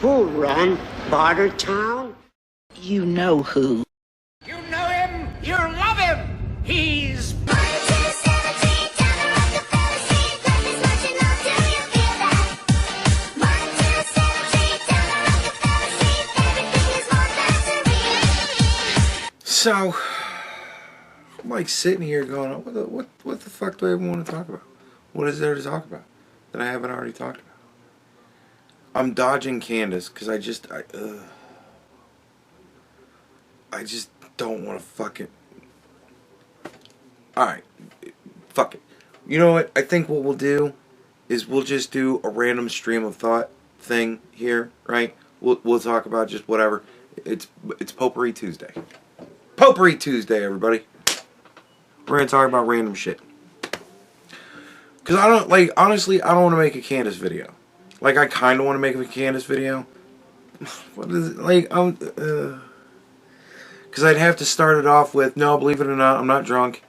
Who run Bartertown? You know who. You know him, you love him. He's... So, I'm like sitting here going, what the fuck do I even want to talk about? What is there to talk about that I haven't already talked about? I'm dodging Candace because I just don't want to fucking... Alright, fuck it. You know what? I think what we'll do is we'll just do a random stream of thought thing here, right? We'll talk about just whatever. It's Potpourri Tuesday. Potpourri Tuesday, everybody. We're gonna talk about random shit. Cause I don't like, honestly, I don't want to make a Candace video. Like, I kind of want to make a Candace video. What is it? Like, cause I'd have to start it off with, no, believe it or not, I'm not drunk.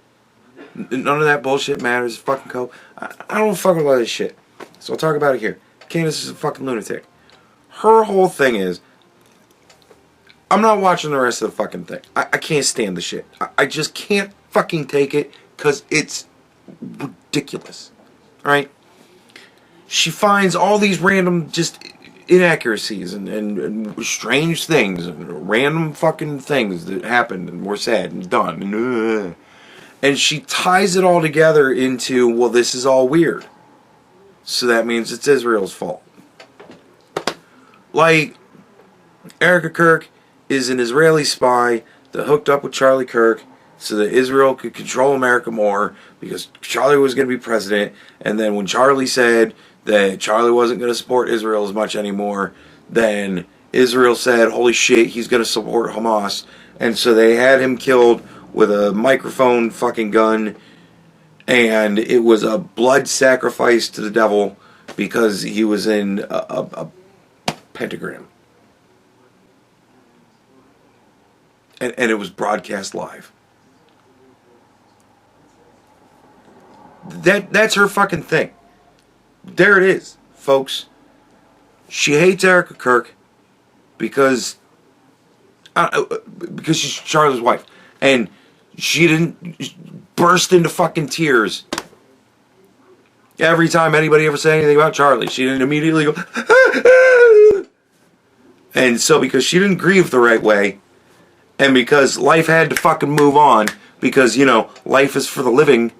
None of that bullshit matters. Fucking coke. I don't fuck with all this shit. So I'll talk about it here. Candace is a fucking lunatic. Her whole thing is, I'm not watching the rest of the fucking thing. I can't stand the shit. I just can't fucking take it because it's ridiculous. Right? She finds all these random just inaccuracies and strange things and random fucking things that happened and were said and done. And she ties it all together into, well, this is all weird. So that means it's Israel's fault. Like, Erica Kirk is an Israeli spy that hooked up with Charlie Kirk so that Israel could control America more because Charlie was going to be president. And then when Charlie said that Charlie wasn't going to support Israel as much anymore, then Israel said, holy shit, he's going to support Hamas. And so they had him killed with a microphone fucking gun. And it was a blood sacrifice to the devil because he was in a pentagram. And it was broadcast live. That's her fucking thing. There it is, folks. She hates Erica Kirk because she's Charlie's wife. And she didn't burst into fucking tears every time anybody ever said anything about Charlie. She didn't immediately go... And so because she didn't grieve the right way, and because life had to fucking move on, because, you know, life is for the living,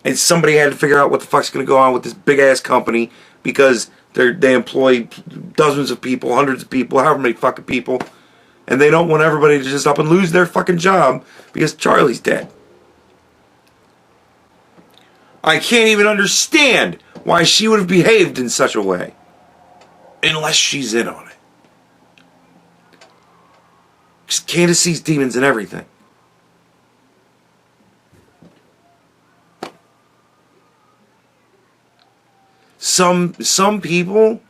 and somebody had to figure out what the fuck's going to go on with this big-ass company, because they employ dozens of people, hundreds of people, however many fucking people, and they don't want everybody to just up and lose their fucking job because Charlie's dead. I can't even understand why she would have behaved in such a way, unless she's in on it. Because Candace sees demons in everything. Some people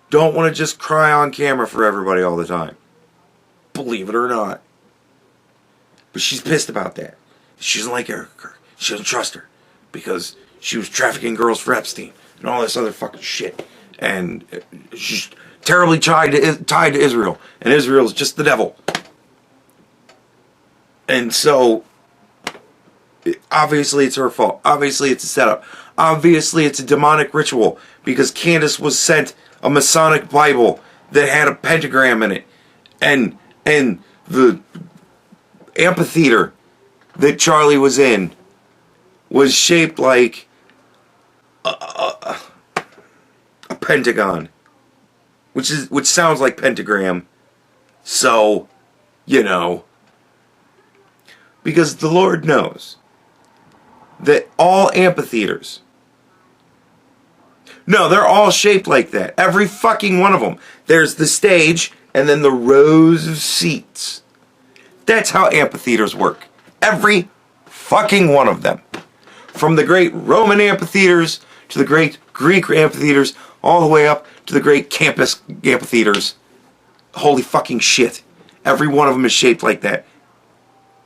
don't want to just cry on camera for everybody all the time. Believe it or not. But she's pissed about that. She doesn't like Erica Kirk. She doesn't trust her. Because she was trafficking girls for Epstein. And all this other fucking shit. And she's terribly tied to Israel. And Israel's just the devil. And so, obviously it's her fault. Obviously it's a setup. Obviously it's a demonic ritual. Because Candace was sent a Masonic Bible that had a pentagram in it. And the amphitheater that Charlie was in was shaped like a pentagon. Which sounds like pentagram. So, you know... Because the Lord knows that all amphitheaters, no, they're all shaped like that. Every fucking one of them. There's the stage and then the rows of seats. That's how amphitheaters work. Every fucking one of them. From the great Roman amphitheaters to the great Greek amphitheaters, all the way up to the great campus amphitheaters. Holy fucking shit. Every one of them is shaped like that.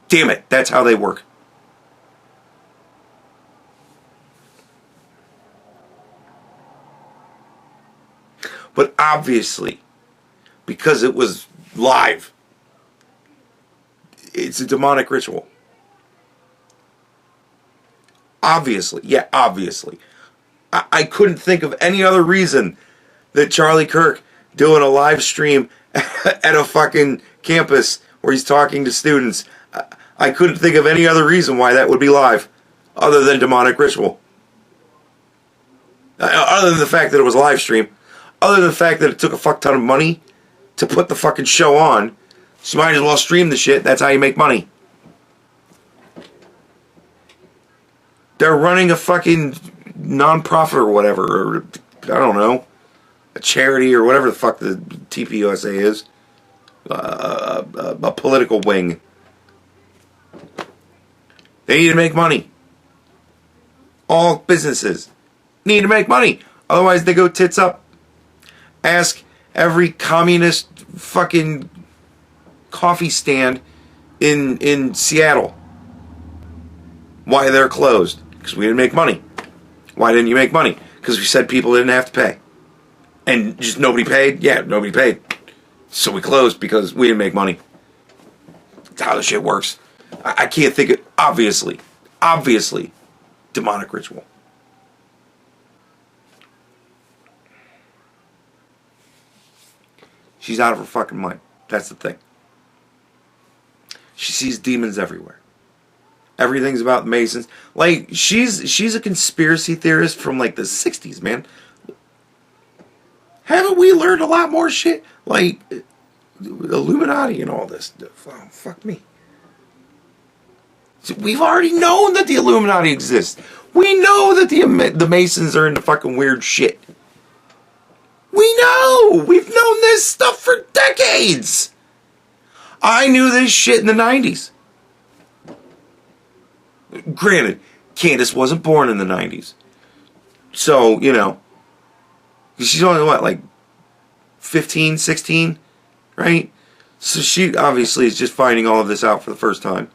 Damn it, that's how they work. But obviously, because it was live, it's a demonic ritual. Obviously. Yeah, obviously. I couldn't think of any other reason that Charlie Kirk doing a live stream at a fucking campus where he's talking to students. I couldn't think of any other reason why that would be live other than demonic ritual. Other than the fact that it was a live stream. Other than the fact that it took a fuck ton of money to put the fucking show on. So you might as well stream the shit. That's how you make money. They're running a fucking non-profit or whatever. Or, I don't know. A charity or whatever the fuck the TPUSA is. A political wing. They need to make money. All businesses need to make money. Otherwise they go tits up. Ask every communist fucking coffee stand in Seattle why they're closed. Because we didn't make money. Why didn't you make money? Because we said people didn't have to pay. And just nobody paid? Yeah, nobody paid. So we closed because we didn't make money. That's how the shit works. I can't think of... Obviously, demonic ritual. She's out of her fucking mind. That's the thing. She sees demons everywhere. Everything's about Masons. Like, she's a conspiracy theorist from, like, the 60s, man. Haven't we learned a lot more shit? Like, Illuminati and all this. Oh, fuck me. So we've already known that the Illuminati exists. We know that the Masons are into fucking weird shit. We know! We've known this stuff for decades! I knew this shit in the 90s. Granted, Candace wasn't born in the 90s. So, you know, she's only, what, like 15, 16, right? So she obviously is just finding all of this out for the first time.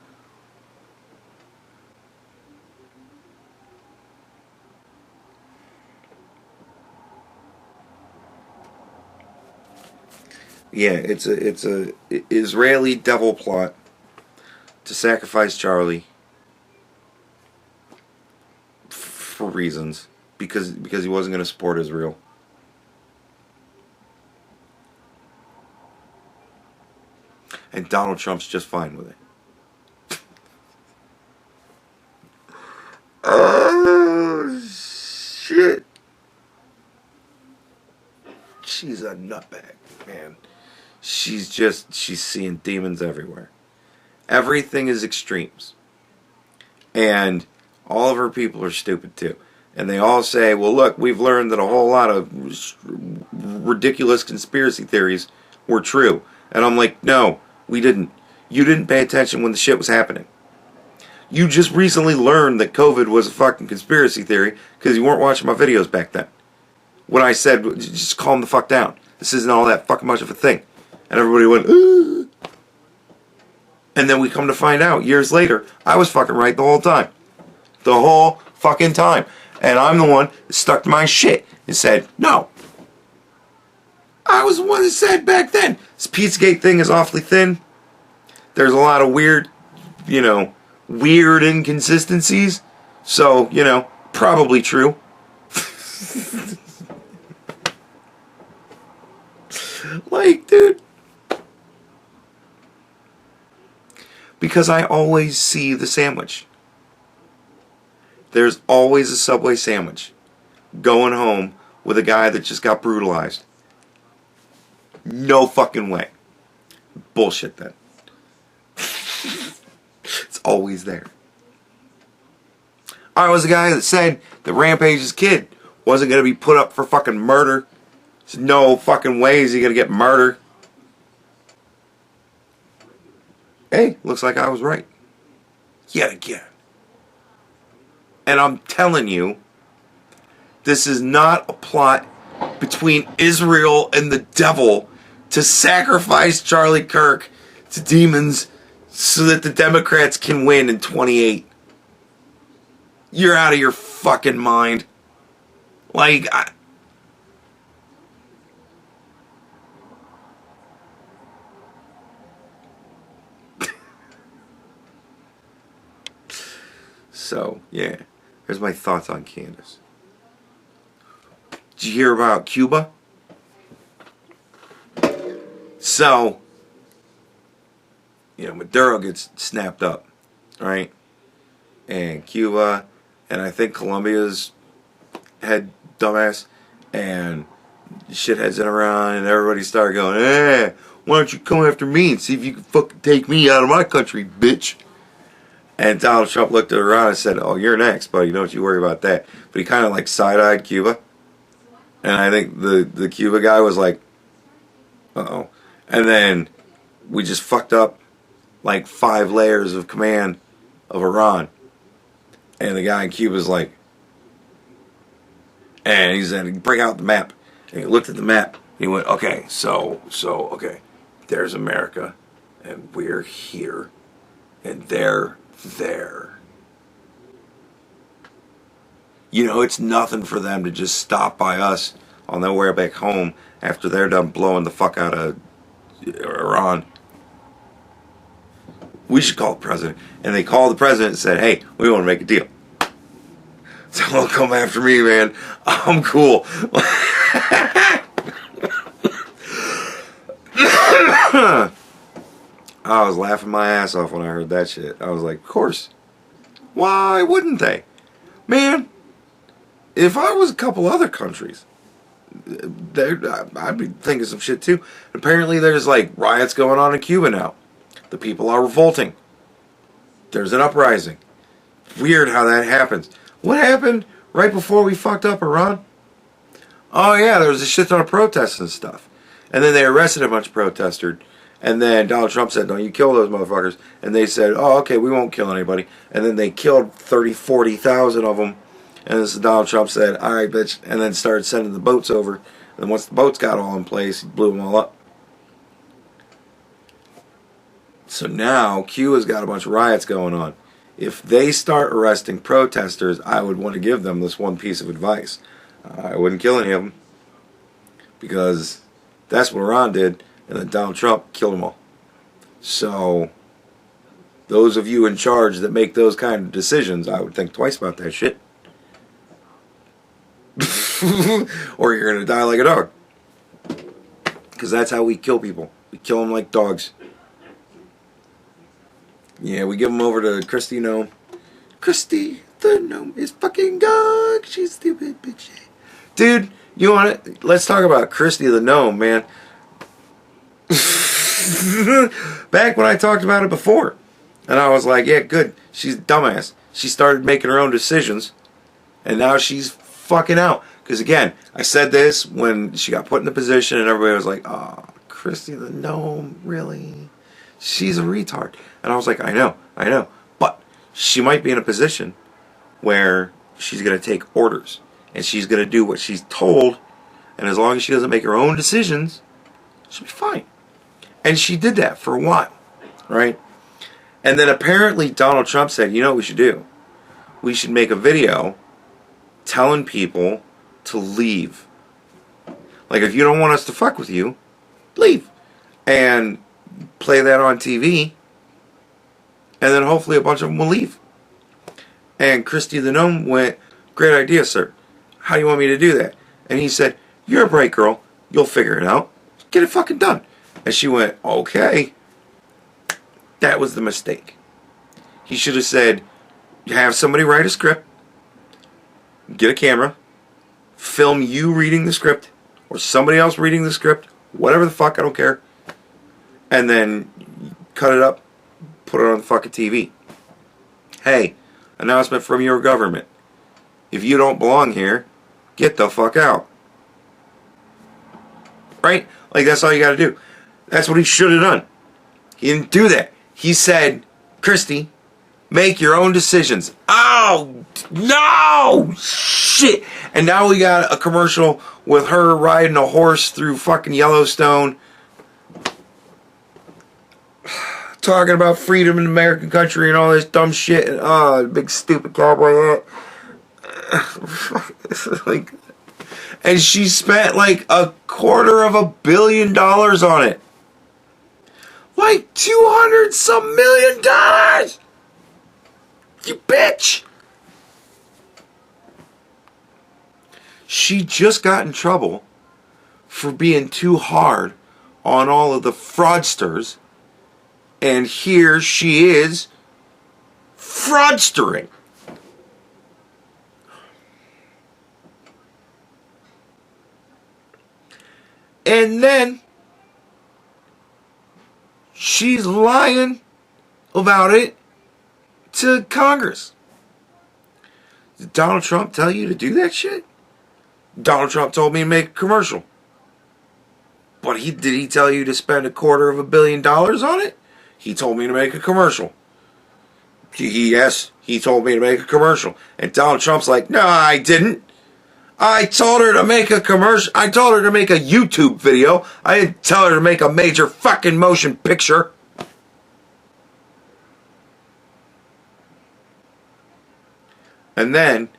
Yeah, it's a Israeli devil plot to sacrifice Charlie for reasons because he wasn't going to support Israel. And Donald Trump's just fine with it. Oh shit. She's a nutbag, man. She's seeing demons everywhere. Everything is extremes. And all of her people are stupid too. And they all say, well, look, we've learned that a whole lot of ridiculous conspiracy theories were true. And I'm like, no, we didn't. You didn't pay attention when the shit was happening. You just recently learned that COVID was a fucking conspiracy theory because you weren't watching my videos back then. When I said, just calm the fuck down. This isn't all that fucking much of a thing. And everybody went, ugh. And then we come to find out, years later, I was fucking right the whole time. The whole fucking time. And I'm the one that stuck to my shit and said, no. I was the one that said back then, this Pizzagate thing is awfully thin. There's a lot of weird inconsistencies. So, probably true. Like, dude. Because I always see the sandwich. There's always a Subway sandwich going home with a guy that just got brutalized. No fucking way. Bullshit then. It's always there. I was the guy that said that Rampage's kid wasn't going to be put up for fucking murder. There's no fucking way is he going to get murdered. Hey, looks like I was right. Yet again. And I'm telling you, this is not a plot between Israel and the devil to sacrifice Charlie Kirk to demons so that the Democrats can win in 28. You're out of your fucking mind. Like, So, yeah. There's my thoughts on Candace. Did you hear about Cuba? So, Maduro gets snapped up, right? And Cuba, and I think Colombia's head dumbass, and shitheads in Iran, and everybody started going, hey, why don't you come after me and see if you can fucking take me out of my country, bitch? And Donald Trump looked at Iran and said, oh, you're next, buddy, don't you worry about that. But he kind of like side-eyed Cuba. And I think the Cuba guy was like, uh-oh. And then we just fucked up like 5 layers of command of Iran. And the guy in Cuba's like, and he said, bring out the map. And he looked at the map. And he went, okay, okay. There's America. And we're here. And they're there. It's nothing for them to just stop by us on their way back home after they're done blowing the fuck out of Iran. We should call the president. And they called the president and said, hey, we want to make a deal. So don't come after me, man. I'm cool. I was laughing my ass off when I heard that shit. I was like, of course. Why wouldn't they? Man, if I was a couple other countries, I'd be thinking some shit too. Apparently there's like riots going on in Cuba now. The people are revolting. There's an uprising. Weird how that happens. What happened right before we fucked up Iran? Oh yeah, there was a shit ton of protests and stuff. And then they arrested a bunch of protesters. And then Donald Trump said, don't you kill those motherfuckers. And they said, oh, okay, we won't kill anybody. And then they killed 30, 40,000 of them. And this is Donald Trump said, all right, bitch. And then started sending the boats over. And then once the boats got all in place, he blew them all up. So now Cuba's got a bunch of riots going on. If they start arresting protesters, I would want to give them this one piece of advice. I wouldn't kill any of them. Because that's what Iran did. And then Donald Trump killed them all. So, those of you in charge that make those kind of decisions, I would think twice about that shit. Or you're going to die like a dog. Because that's how we kill people. We kill them like dogs. Yeah, we give them over to Kristi the Gnome. Kristi the Gnome is fucking dog. She's stupid bitch. Dude, you want it? Let's talk about Kristi the Gnome, man. Back when I talked about it before, and I was like, yeah, good, she's a dumbass. She started making her own decisions, and now she's fucking out. Because again, I said this when she got put in the position, and everybody was like, oh, Kristi the Gnome, really? She's a retard. And I was like, I know, but she might be in a position where she's going to take orders, and she's going to do what she's told, and as long as she doesn't make her own decisions, she'll be fine. And she did that for a while, right? And then apparently Donald Trump said, you know what we should do? We should make a video telling people to leave. Like, if you don't want us to fuck with you, leave. And play that on TV. And then hopefully a bunch of them will leave. And Kristi the Gnome went, great idea, sir. How do you want me to do that? And he said, you're a bright girl. You'll figure it out. Get it fucking done. And she went, okay. That was the mistake. He should have said, have somebody write a script, get a camera, film you reading the script, or somebody else reading the script, whatever the fuck, I don't care, and then cut it up, put it on the fucking TV. Hey, announcement from your government. If you don't belong here, get the fuck out. Right? Like, that's all you gotta do. That's what he should have done. He didn't do that. He said, Kristi, make your own decisions. Oh, no! Shit! And now we got a commercial with her riding a horse through fucking Yellowstone. Talking about freedom in the American country and all this dumb shit. And, oh, big stupid cowboy hat. Like, and she spent like $250 million on it. Like $200 some million. You bitch. She just got in trouble for being too hard on all of the fraudsters. And here she is fraudstering. And then she's lying about it to Congress. Did Donald Trump tell you to do that shit? Donald Trump told me to make a commercial. But did he tell you to spend $250 million on it? He told me to make a commercial. Yes, he told me to make a commercial. And Donald Trump's like, no, I didn't. I told her to make a commercial. I told her to make a YouTube video. I didn't tell her to make a major fucking motion picture. And then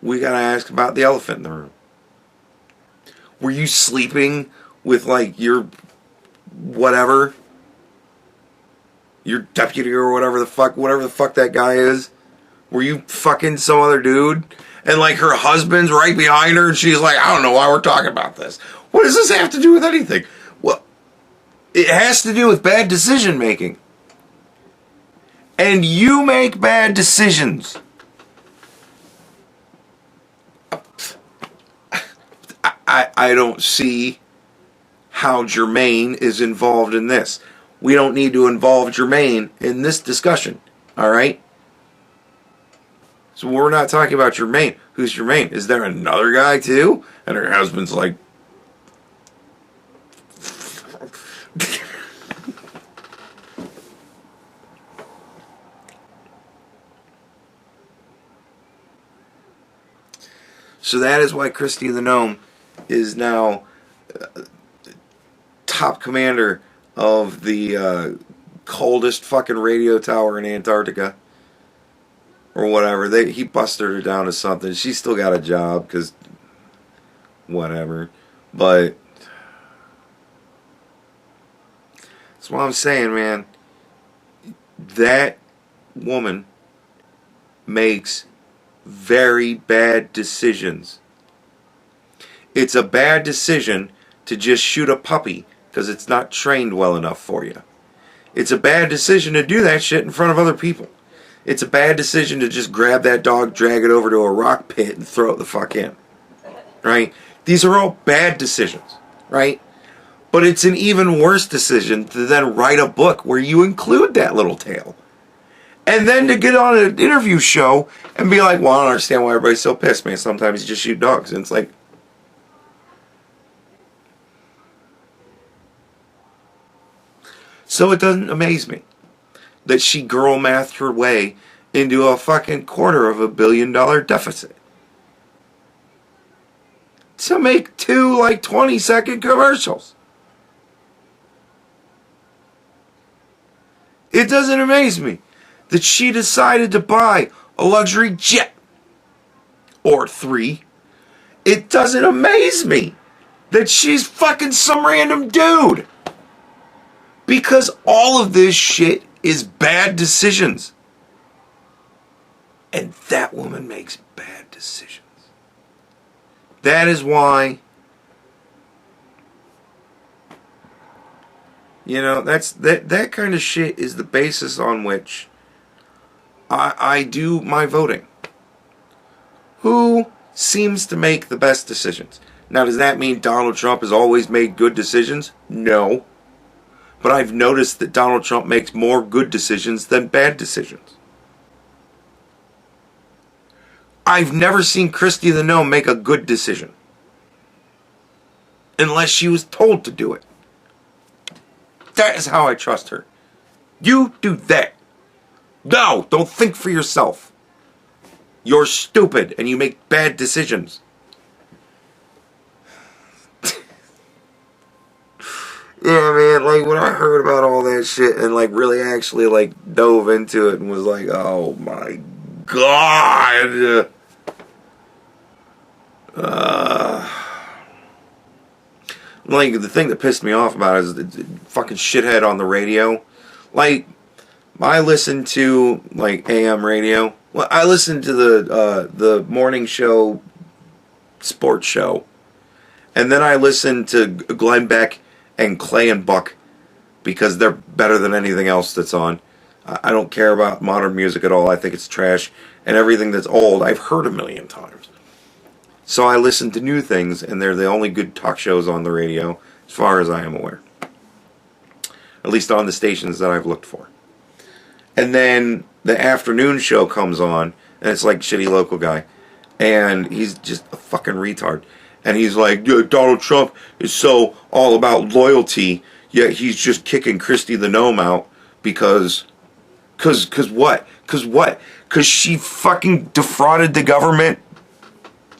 we gotta ask about the elephant in the room. Were you sleeping with like your whatever, your deputy or whatever the fuck that guy is? Were you fucking some other dude? And like her husband's right behind her and she's like, I don't know why we're talking about this. What does this have to do with anything? Well, it has to do with bad decision making. And you make bad decisions. I don't see how Jermaine is involved in this. We don't need to involve Jermaine in this discussion. Alright? So we're not talking about Jermaine. Who's Jermaine? Is there another guy too? And her husband's like... So that is why Kristi the Gnome is now top commander of the coldest fucking radio tower in Antarctica. Or whatever. He busted her down to something. She's still got a job, because... whatever. But... that's what I'm saying, man. That woman makes very bad decisions. It's a bad decision to just shoot a puppy because it's not trained well enough for you. It's a bad decision to do that shit in front of other people. It's a bad decision to just grab that dog, drag it over to a rock pit, and throw it the fuck in. Right? These are all bad decisions. Right? But it's an even worse decision to then write a book where you include that little tale. And then to get on an interview show and be like, well, I don't understand why everybody's so pissed, man. Sometimes you just shoot dogs. And it's like... So it doesn't amaze me that she girl mathed her way into a fucking $250 million deficit. To make 2 like 20-second commercials. It doesn't amaze me that she decided to buy a luxury jet. Or 3. It doesn't amaze me that she's fucking some random dude. Because all of this shit is bad decisions. And that woman makes bad decisions. That is why, you know, that kind of shit is the basis on which I do my voting. Who seems to make the best decisions? Now, does that mean Donald Trump has always made good decisions? No. But I've noticed that Donald Trump makes more good decisions than bad decisions. I've never seen Kristi the Gnome make a good decision. Unless she was told to do it. That is how I trust her. You do that. No, don't think for yourself. You're stupid and you make bad decisions. Yeah, man, like, when I heard about all that shit and, like, really actually, like, dove into it and was like, oh, my God. Like, the thing that pissed me off about it is the fucking shithead on the radio. Like, I listen to, like, AM radio. Well, I listen to the morning show sports show. And then I listen to Glenn Beck and Clay and Buck because they're better than anything else that's on. I don't care about modern music at all. I think it's trash. And everything that's old, I've heard a million times. So I listen to new things, and they're the only good talk shows on the radio, as far as I am aware. At least on the stations that I've looked for. And then the afternoon show comes on, and it's like shitty local guy. And he's just a fucking retard. And he's like, Donald Trump is so all about loyalty, yet he's just kicking Kristi the Gnome out because what? Because she fucking defrauded the government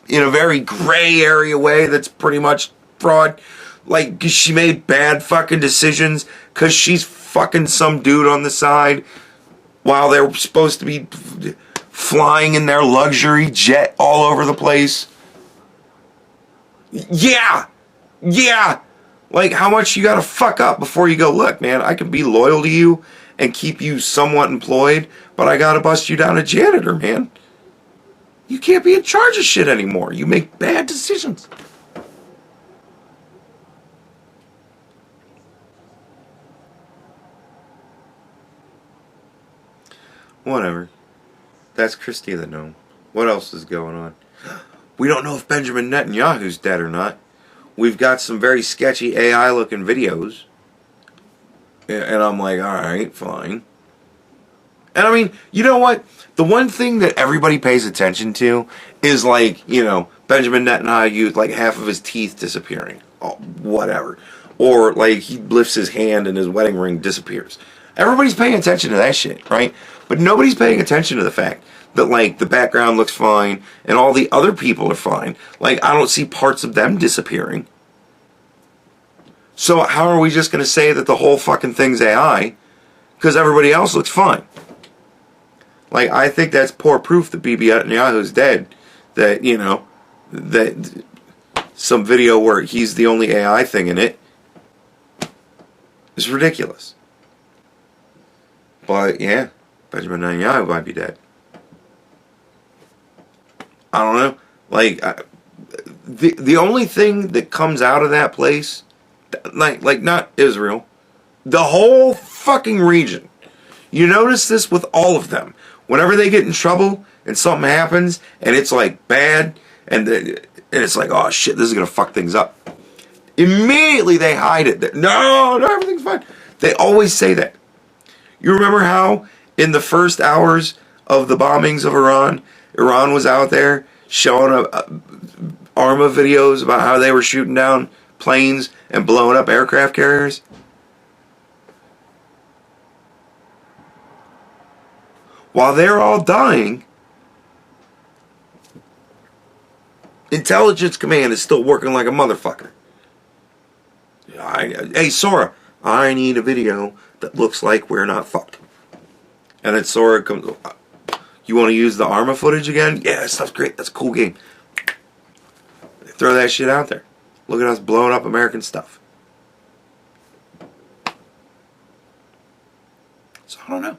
in a very gray area way that's pretty much fraud. Like, 'cause she made bad fucking decisions because she's fucking some dude on the side while they're supposed to be flying in their luxury jet all over the place. Yeah. Like, how much you gotta fuck up before you go, look, man, I can be loyal to you and keep you somewhat employed, but I gotta bust you down a janitor, man. You can't be in charge of shit anymore. You make bad decisions. Whatever. That's Kristi the Gnome. What else is going on? We don't know if Benjamin Netanyahu's dead or not. We've got some very sketchy AI-looking videos. And I'm like, alright, fine. And I mean, you know what? The one thing that everybody pays attention to is like, Benjamin Netanyahu, like half of his teeth disappearing. Oh, whatever. Or like he lifts his hand and his wedding ring disappears. Everybody's paying attention to that shit, right? But nobody's paying attention to the fact that, like, the background looks fine and all the other people are fine. Like, I don't see parts of them disappearing. So how are we just going to say that the whole fucking thing's AI? Because everybody else looks fine. Like, I think that's poor proof that Bibi Netanyahu's dead. That, that some video where he's the only AI thing in it is ridiculous. But, yeah, Benjamin Netanyahu might be dead. I don't know. Like, the only thing that comes out of that place, like not Israel, the whole fucking region. You notice this with all of them. Whenever they get in trouble and something happens and it's like bad and it's like, oh shit, this is going to fuck things up. Immediately they hide it. No, everything's fine. They always say that. You remember how in the first hours of the bombings of Iran was out there showing ARMA videos about how they were shooting down planes and blowing up aircraft carriers? While they're all dying, Intelligence Command is still working like a motherfucker. Hey, Sora, I need a video that looks like we're not fucked. And then Sora comes, you want to use the ARMA footage again? Yeah, that stuff's great. That's a cool game. They throw that shit out there. Look at us blowing up American stuff. So I don't know.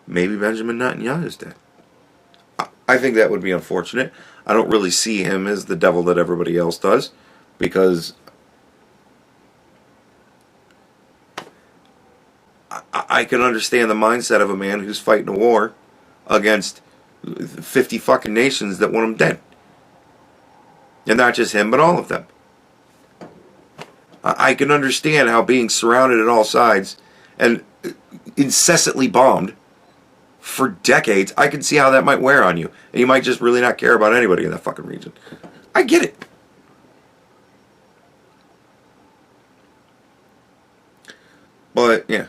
Maybe Benjamin Netanyahu's dead. I think that would be unfortunate. I don't really see him as the devil that everybody else does, because I can understand the mindset of a man who's fighting a war against 50 fucking nations that want him dead. And not just him, but all of them. I can understand how being surrounded at all sides and incessantly bombed for decades, I can see how that might wear on you. And you might just really not care about anybody in that fucking region. I get it. But, yeah.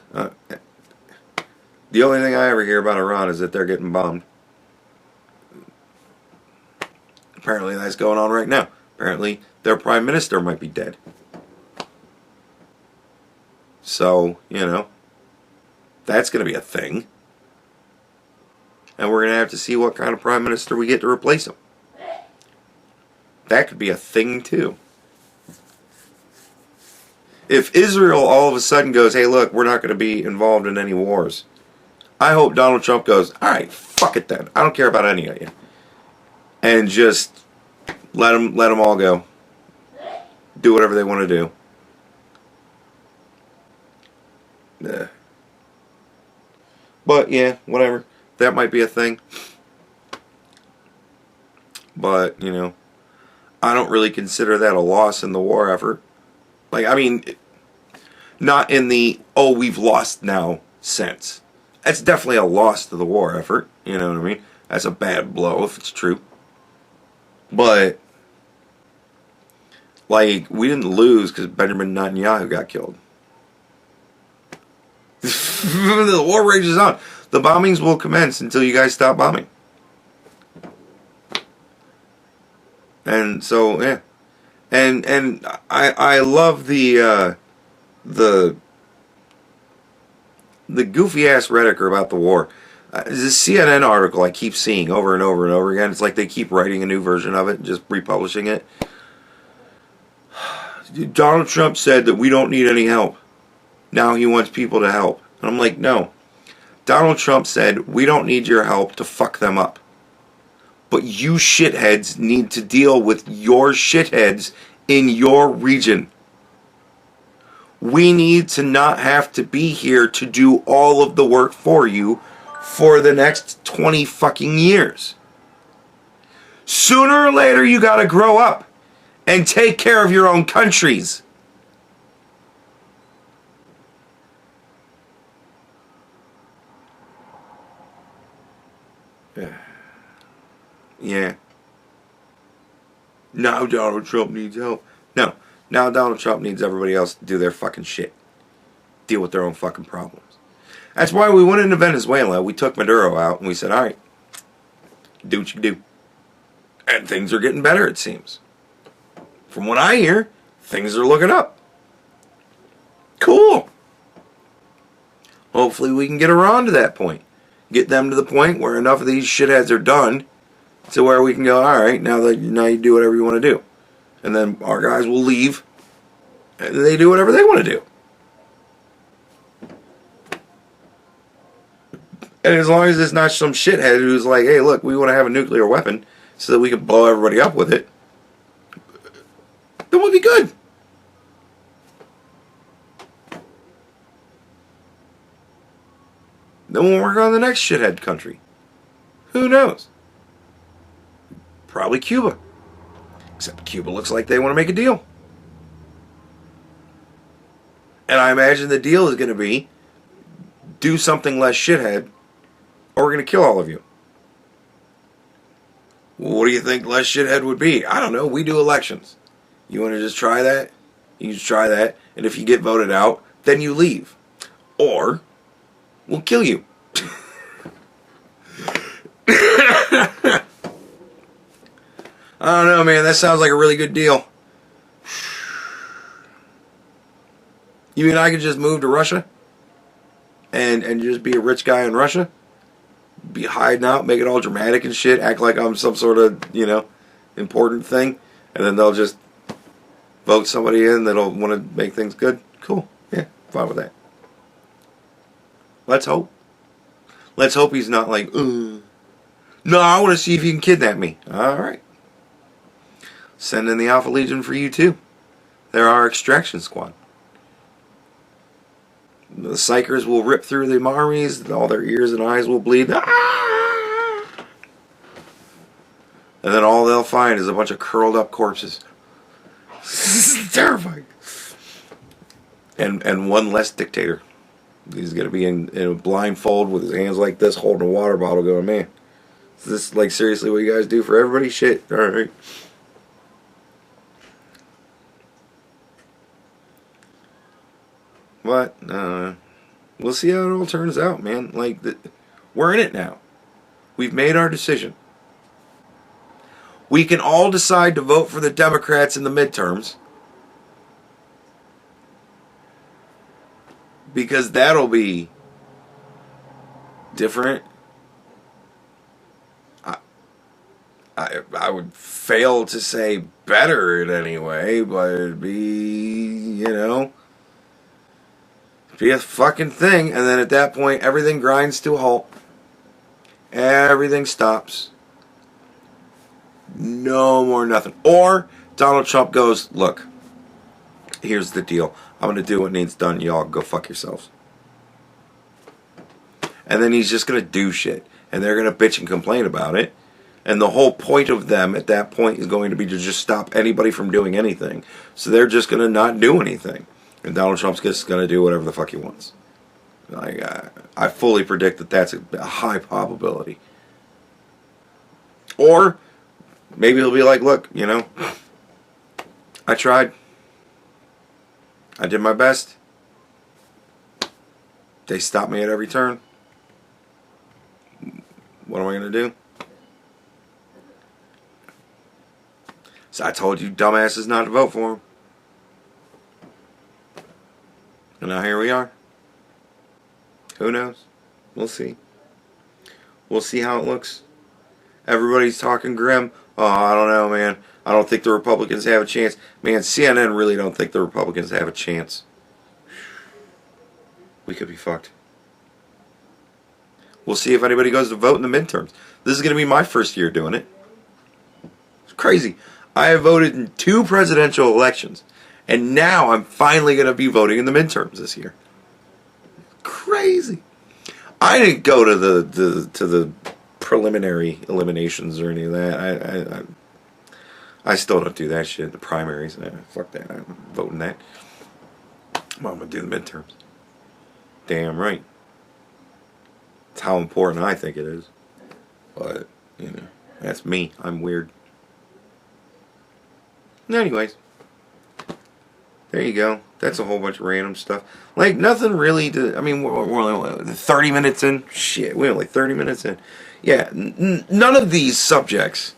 The only thing I ever hear about Iran is that they're getting bombed. Apparently that's going on right now. Apparently their prime minister might be dead. So, that's going to be a thing. And we're going to have to see what kind of prime minister we get to replace him. That could be a thing too. If Israel all of a sudden goes, hey look, we're not going to be involved in any wars, I hope Donald Trump goes, alright, fuck it then. I don't care about any of you. And just Let them all go. Do whatever they want to do. Yeah. But yeah, whatever. That might be a thing. But, you know, I don't really consider that a loss in the war effort. Like, I mean, not in the, oh, we've lost now sense. That's definitely a loss to the war effort. You know what I mean? That's a bad blow if it's true. But, like, we didn't lose because Benjamin Netanyahu got killed. The war rages on. The bombings will commence until you guys stop bombing. And so, yeah. And I love the goofy ass rhetoric about the war. This CNN article I keep seeing over and over and over again. It's like they keep writing a new version of it and just republishing it. Donald Trump said that we don't need any help. Now he wants people to help. And I'm like, no. Donald Trump said we don't need your help to fuck them up. But you shitheads need to deal with your shitheads in your region. We need to not have to be here to do all of the work for you for the next 20 fucking years. Sooner or later, you gotta grow up and take care of your own countries. Yeah. Now Donald Trump needs help. No. Now Donald Trump needs everybody else to do their fucking shit. Deal with their own fucking problems. That's why we went into Venezuela. We took Maduro out and we said, alright, do what you do. And things are getting better, it seems. From what I hear, things are looking up. Cool. Hopefully we can get around to that point. Get them to the point where enough of these shitheads are done to where we can go, alright, now you do whatever you want to do. And then our guys will leave and they do whatever they want to do. And as long as it's not some shithead who's like, hey, look, we want to have a nuclear weapon so that we can blow everybody up with it, then we'll be good. Then we'll work on the next shithead country. Who knows? Probably Cuba. Except Cuba looks like they want to make a deal. And I imagine the deal is going to be do something less shithead or we're going to kill all of you. Well, what do you think less shithead would be? I don't know. We do elections. You want to just try that? You just try that. And if you get voted out, then you leave. Or we'll kill you. I don't know, man. That sounds like a really good deal. You mean I could just move to Russia? And just be a rich guy in Russia? Be hiding out, make it all dramatic and shit, act like I'm some sort of, important thing, and then they'll just vote somebody in that'll want to make things good? Cool. Yeah, fine with that. Let's hope. Let's hope he's not like, no, I want to see if you can kidnap me. Alright. Send in the Alpha Legion for you too. They're our extraction squad. The psychers will rip through the armies, all their ears and eyes will bleed. Ah! And then all they'll find is a bunch of curled up corpses. This is terrifying. And one less dictator. He's going to be in a blindfold with his hands like this, holding a water bottle going, man, is this like seriously what you guys do for everybody? Shit. Alright. But, we'll see how it all turns out, man. Like, we're in it now. We've made our decision. We can all decide to vote for the Democrats in the midterms. Because that'll be different. I would fail to say better in any way, but it'd be, be a fucking thing. And then at that point, everything grinds to a halt. Everything stops. No more nothing. Or Donald Trump goes, look, here's the deal. I'm going to do what needs done. Y'all go fuck yourselves. And then he's just going to do shit. And they're going to bitch and complain about it. And the whole point of them at that point is going to be to just stop anybody from doing anything. So they're just going to not do anything. And Donald Trump's just going to do whatever the fuck he wants. Like, I fully predict that that's a high probability. Or maybe he'll be like, look, you know, I tried. I did my best. They stopped me at every turn. What am I going to do? So I told you dumbasses not to vote for him. And now here we are. Who knows? We'll see. We'll see how it looks. Everybody's talking grim. Oh, I don't know, man. I don't think the Republicans have a chance. Man, CNN really don't think the Republicans have a chance. We could be fucked. We'll see if anybody goes to vote in the midterms. This is going to be my first year doing it. It's crazy. I have voted in 2 presidential elections. And now I'm finally going to be voting in the midterms this year. Crazy. I didn't go to the preliminary eliminations or any of that. I still don't do that shit. The primaries. Fuck that. I'm voting that. I'm going to do the midterms. Damn right. It's how important I think it is. But, you know, that's me. I'm weird. Anyways. There you go. That's a whole bunch of random stuff. Like, nothing really to... I mean, we're only 30 minutes in. Shit, we're only 30 minutes in. Yeah, none of these subjects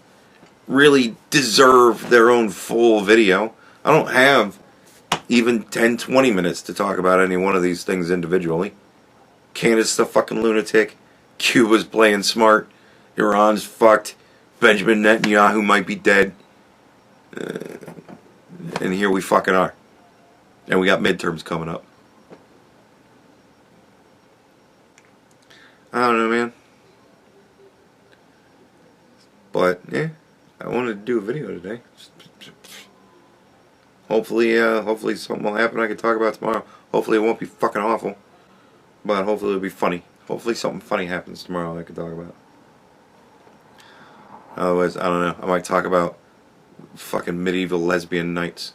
really deserve their own full video. I don't have even 10, 20 minutes to talk about any one of these things individually. Candace the fucking lunatic. Cuba's playing smart. Iran's fucked. Benjamin Netanyahu might be dead. And here we fucking are. And we got midterms coming up. I don't know, man. But, yeah. I wanted to do a video today. Hopefully something will happen I can talk about tomorrow. Hopefully it won't be fucking awful. But hopefully it'll be funny. Hopefully something funny happens tomorrow I can talk about. Otherwise, I don't know. I might talk about fucking medieval lesbian knights.